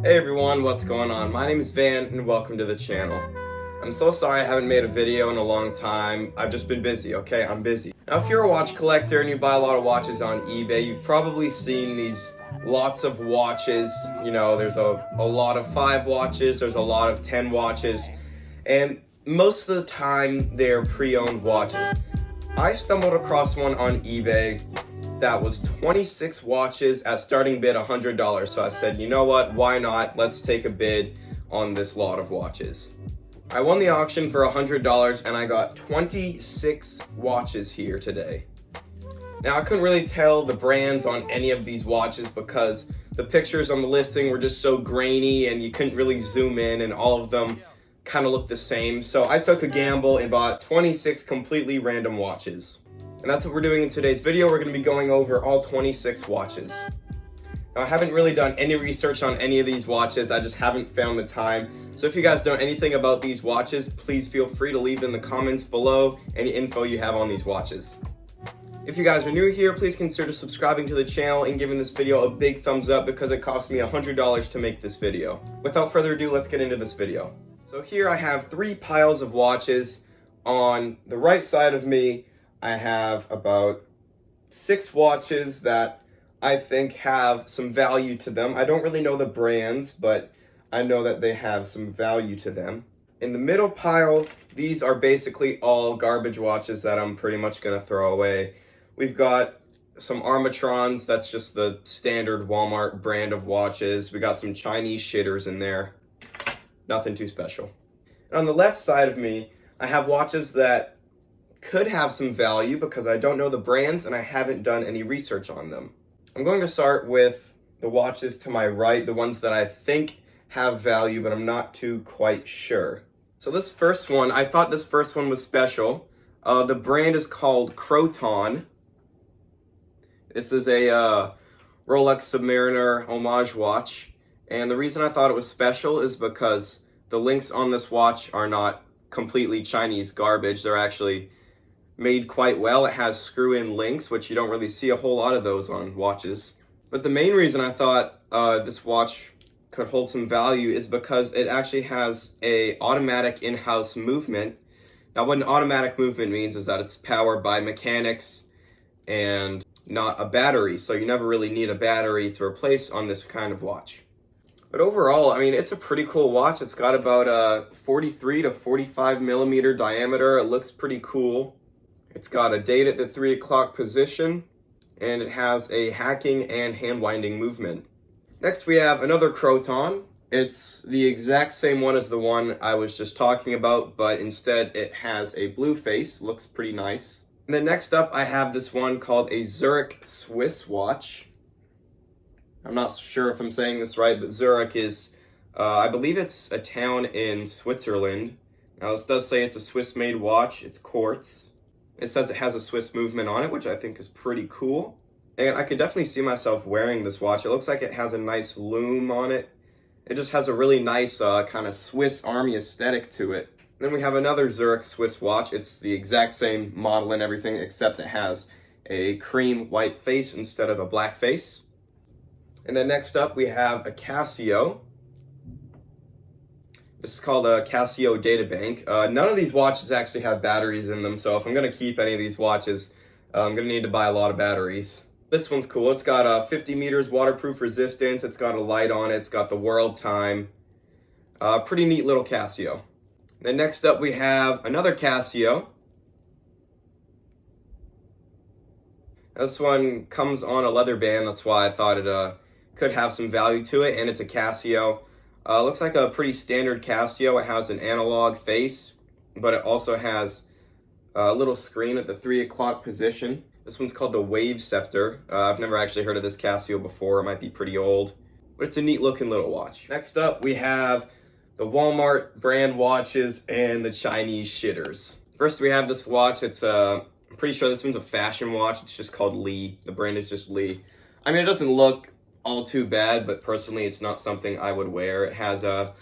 Hey everyone, what's going on? My name is Van and welcome to the channel. I'm so sorry I haven't made a video in a long time. I've just been busy, okay? I'm busy. Now if you're a watch collector and you buy a lot of watches on eBay, you've probably seen these lots of watches. You know, there's a lot of 5 watches, there's a lot of 10 watches, and most of the time they're pre-owned watches. I stumbled across one on eBay that was 26 watches at starting bid $100. So I said, you know what, why not? Let's take a bid on this lot of watches. I won the auction for $100 and I got 26 watches here today. Now I couldn't really tell the brands on any of these watches because the pictures on the listing were just so grainy and you couldn't really zoom in, and all of them kind of looked the same. So I took a gamble and bought 26 completely random watches. And that's what we're doing in today's video. We're going to be going over all 26 watches. Now, I haven't really done any research on any of these watches. I just haven't found the time. So if you guys know anything about these watches, please feel free to leave in the comments below any info you have on these watches. If you guys are new here, please consider subscribing to the channel and giving this video a big thumbs up because it cost me $100 to make this video. Without further ado, let's get into this video. So here I have 3 piles of watches. On the right side of me, I have about 6 watches that I think have some value to them. I don't really know the brands, but I know that they have some value to them. In the middle pile, these are basically all garbage watches that I'm pretty much going to throw away. We've got some Armatrons, that's just the standard Walmart brand of watches. We got some Chinese shitters in there. Nothing too special. And on the left side of me, I have watches that could have some value because I don't know the brands and I haven't done any research on them. I'm going to start with the watches to my right, the ones that I think have value, but I'm not too quite sure. So this first one, I thought this first one was special. The brand is called Croton. This is a Rolex Submariner homage watch. And the reason I thought it was special is because the links on this watch are not completely Chinese garbage. They're actually made quite well. It has screw-in links, which you don't really see a whole lot of those on watches. But the main reason I thought this watch could hold some value is because it actually has a automatic in-house movement. Now what an automatic movement means is that it's powered by mechanics and not a battery, so you never really need a battery to replace on this kind of watch. But overall, I mean, it's a pretty cool watch. It's got about a 43 to 45 millimeter diameter. It looks pretty cool. It's got a date at the 3 o'clock position, and it has a hacking and hand winding movement. Next we have another Croton. It's the exact same one as the one I was just talking about, but instead it has a blue face. Looks pretty nice. And then next up I have this one called a Zurich Swiss watch. I'm not sure if I'm saying this right, but Zurich is, I believe it's a town in Switzerland. Now this does say it's a Swiss-made watch. It's quartz. It says it has a Swiss movement on it, which I think is pretty cool. And I could definitely see myself wearing this watch. It looks like it has a nice lume on it. It just has a really nice kind of Swiss Army aesthetic to it. Then we have another Zurich Swiss watch. It's the exact same model and everything, except it has a cream white face instead of a black face. And then next up we have a Casio. This is called a Casio data bank. None of these watches actually have batteries in them, so if I'm going to keep any of these watches, I'm going to need to buy a lot of batteries. This one's cool. It's got 50 meters waterproof resistance. It's got a light on it. It's got the world time. Pretty neat little Casio. Then next up we have another Casio. This one comes on a leather band. That's why I thought it could have some value to it, and it's a Casio. Looks like a pretty standard Casio. It has an analog face, but it also has a little screen at the 3 o'clock position. This one's called the Wave Scepter. I've never actually heard of this Casio before. It might be pretty old, but it's a neat looking little watch. Next up, we have the Walmart brand watches and the Chinese shitters. First, we have this watch. It's I'm pretty sure this one's a fashion watch. It's just called Lee. The brand is just Lee. I mean, it doesn't look all too bad, but personally it's not something I would wear. It has a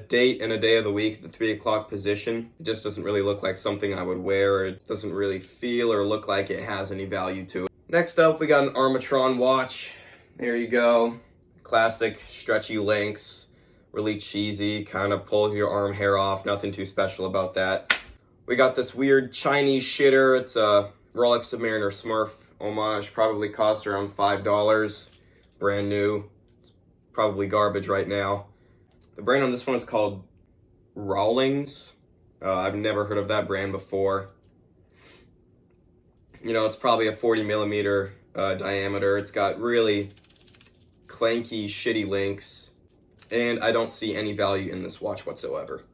date and a day of the week, the 3 o'clock position. It just doesn't really look like something I would wear. It doesn't really feel or look like it has any value to it. Next up, we got an Armatron watch. There you go. Classic stretchy links, really cheesy, kind of pulls your arm hair off, nothing too special about that. We got this weird Chinese shitter. It's a Rolex Submariner Smurf homage, probably cost around $5, brand new. It's probably garbage right now. The brand on this one is called Rawlings. I've never heard of that brand before. You know, it's probably a 40 millimeter diameter. It's got really clanky, shitty links, and I don't see any value in this watch whatsoever.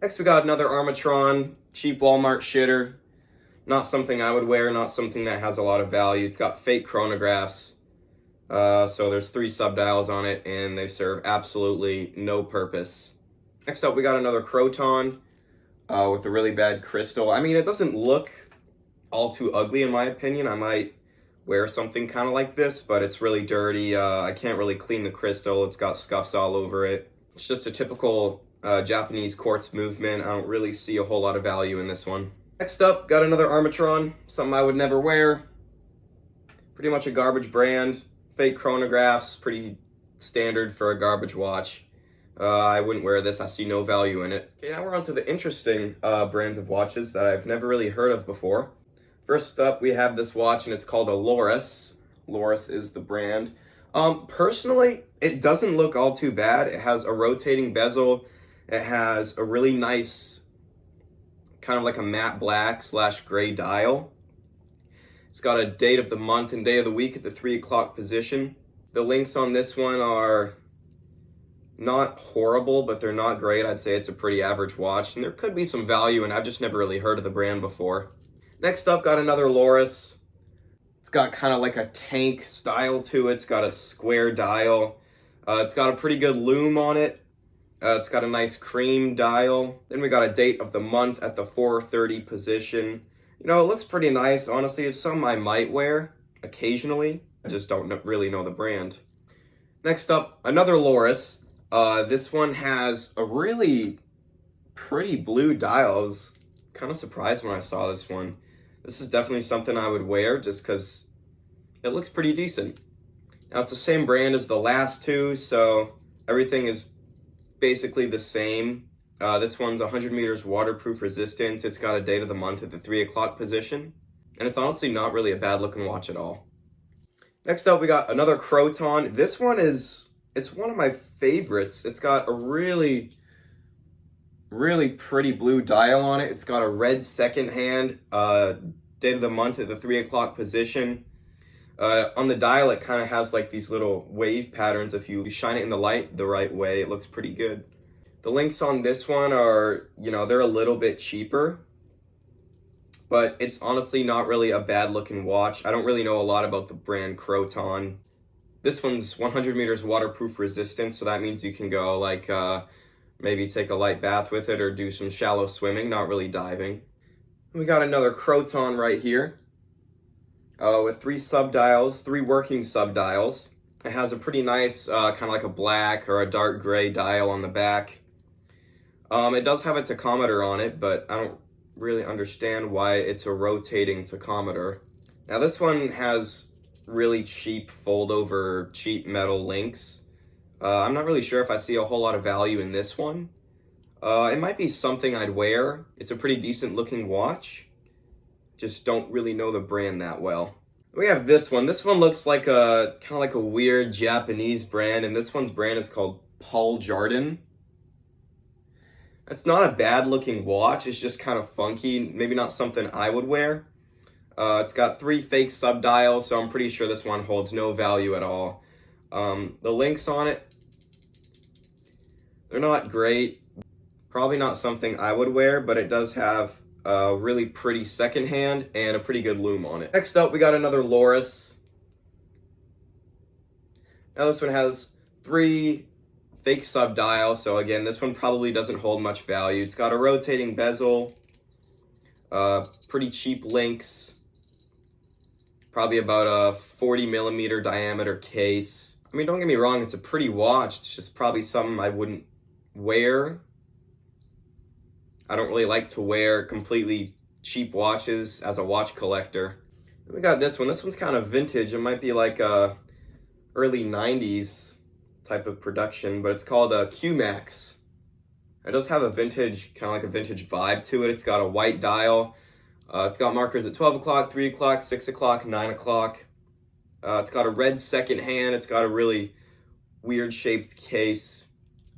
Next, we got another Armatron, cheap Walmart shitter. Not something I would wear, not something that has a lot of value. It's got fake chronographs. So there's 3 subdials on it, and they serve absolutely no purpose. Next up, we got another Croton with a really bad crystal. I mean, it doesn't look all too ugly in my opinion. I might wear something kind of like this, but it's really dirty. I can't really clean the crystal. It's got scuffs all over it. It's just a typical Japanese quartz movement. I don't really see a whole lot of value in this one. Next up, got another Armatron, something I would never wear. Pretty much a garbage brand. Fake chronographs, pretty standard for a garbage watch. I wouldn't wear this. I see no value in it. Okay, now we're on to the interesting brands of watches that I've never really heard of before. First up, we have this watch, and it's called a Lorus. Lorus is the brand. Personally, it doesn't look all too bad. It has a rotating bezel. It has a really nice, kind of like a matte black / gray dial. It's got a date of the month and day of the week at the 3 o'clock position. The links on this one are not horrible, but they're not great. I'd say it's a pretty average watch, and there could be some value, and I've just never really heard of the brand before. Next up, got another Lorus. It's got kind of like a tank style to it. It's got a square dial. It's got a pretty good lume on it. It's got a nice cream dial. Then we got a date of the month at the 4:30 position. You know, it looks pretty nice. Honestly, it's something I might wear occasionally. I just don't really know the brand. Next up, another Lorus. This one has a really pretty blue dial. I was kind of surprised when I saw this one. This is definitely something I would wear just because it looks pretty decent. Now, it's the same brand as the last two, so everything is basically the same. This one's 100 meters waterproof resistance. It's got a date of the month at the 3 o'clock position, and it's honestly not really a bad looking watch at all. Next up, we got another Croton. This one it's one of my favorites. It's got a really pretty blue dial on it. It's got a red second hand, date of the month at the 3 o'clock position. On the dial, it kind of has like these little wave patterns. If you shine it in the light the right way, it looks pretty good. The links on this one are, you know, they're a little bit cheaper, but it's honestly not really a bad looking watch. I don't really know a lot about the brand Croton. This one's 100 meters waterproof resistance, so that means you can go like maybe take a light bath with it or do some shallow swimming, not really diving. We got another Croton right here with 3 subdials, 3 working subdials. It has a pretty nice kind of like a black or a dark gray dial on the back. It does have a tachometer on it, but I don't really understand why it's a rotating tachometer. Now this one has really cheap fold-over cheap metal links. I'm not really sure if I see a whole lot of value in this one. It might be something I'd wear. It's a pretty decent looking watch. Just don't really know the brand that well. We have this one. This one looks like a kind of like a weird Japanese brand, and this one's brand is called Paul Jardin. It's not a bad looking watch. It's just kind of funky. Maybe not something I would wear. It's got 3 fake subdials, so I'm pretty sure this one holds no value at all. The links on it, they're not great. Probably not something I would wear, but it does have a really pretty second hand and a pretty good lume on it. Next up, we got another Lorus. Now this one has 3 fake subdials, so again, this one probably doesn't hold much value. It's got a rotating bezel, pretty cheap links, probably about a 40 millimeter diameter case. I mean, don't get me wrong, it's a pretty watch. It's just probably something I wouldn't wear. I don't really like to wear completely cheap watches as a watch collector. We got this one. This one's kind of vintage. It might be like early 90s. type of production, but it's called a Q-Max. It does have a vintage, kind of like a vintage vibe to it. It's got a white dial. It's got markers at 12 o'clock, 3 o'clock, 6 o'clock, 9 o'clock. It's got a red second hand. It's got a really weird shaped case.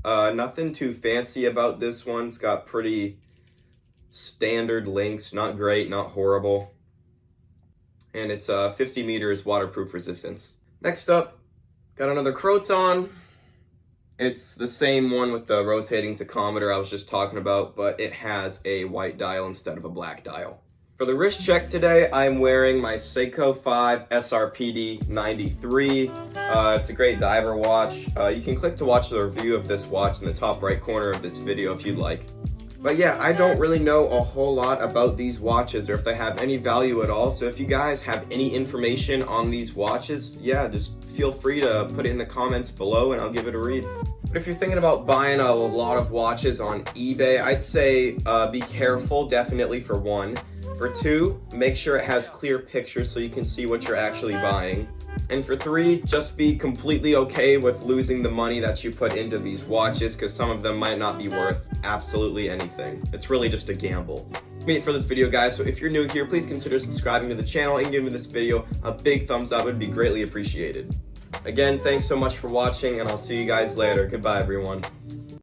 Nothing too fancy about this one. It's got pretty standard links, not great, not horrible. And it's 50 meters waterproof resistance. Next up, got another Croton. It's the same one with the rotating tachometer I was just talking about, but it has a white dial instead of a black dial. For the wrist check today, I'm wearing my Seiko 5 SRPD 93. It's a great diver watch. You can click to watch the review of this watch in the top right corner of this video if you'd like. But yeah, I don't really know a whole lot about these watches or if they have any value at all. So if you guys have any information on these watches, yeah, just feel free to put it in the comments below and I'll give it a read. But if you're thinking about buying a lot of watches on eBay, I'd say be careful, definitely, for one. For two, make sure it has clear pictures so you can see what you're actually buying. And for three, just be completely okay with losing the money that you put into these watches, because some of them might not be worth absolutely anything. It's really just a gamble. That's it for this video, guys. So if you're new here, please consider subscribing to the channel and giving this video a big thumbs up. It would be greatly appreciated. Again, thanks so much for watching, and I'll see you guys later. Goodbye, everyone.